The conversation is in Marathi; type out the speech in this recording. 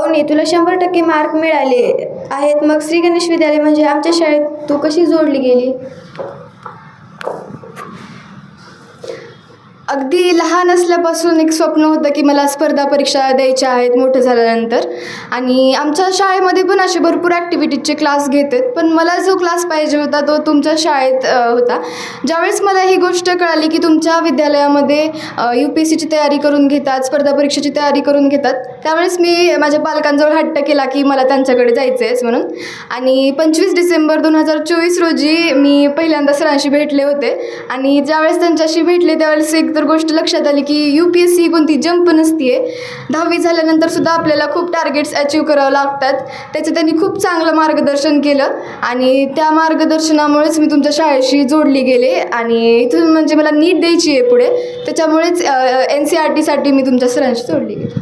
अवनी, तुला 100% मार्क मिळाले आहेत, मग श्री गणेश विद्यालय म्हणजे आमच्या शाळेत तू कशी जोडली गेली? अगदी लहान असल्यापासून एक स्वप्न होतं की मला स्पर्धा परीक्षा द्यायच्या आहेत मोठं झाल्यानंतर. आणि आमच्या शाळेमध्ये पण असे भरपूर ॲक्टिव्हिटीजचे क्लास घेतात, पण मला जो क्लास पाहिजे होता तो तुमच्या शाळेत होता. ज्यावेळेस मला ही गोष्ट कळाली की तुमच्या विद्यालयामध्ये UPSCची तयारी करून घेतात, स्पर्धा परीक्षेची तयारी करून घेतात, त्यावेळेस मी माझ्या पालकांजवळ हट्ट केला की मला त्यांच्याकडे जायचं आहे म्हणून. आणि 25 डिसेंबर 2024 रोजी मी पहिल्यांदा सरांशी भेटले होते. आणि ज्यावेळेस त्यांच्याशी भेटले त्यावेळेस एक तर गोष्ट लक्षात आली की UPSC कोणती जंप नसते आहे. 10वी झाल्यानंतर सुद्धा आपल्याला खूप टार्गेट्स अचीव करावं लागतात. त्याचं त्यांनी खूप चांगलं मार्गदर्शन केलं आणि त्या मार्गदर्शनामुळेच मी तुमच्या शाळेशी जोडली गेले. आणि इथून म्हणजे मला नीट द्यायची आहे पुढे, त्याच्यामुळेच NCERTसाठी मी तुमच्या सरांशी जोडली गेली.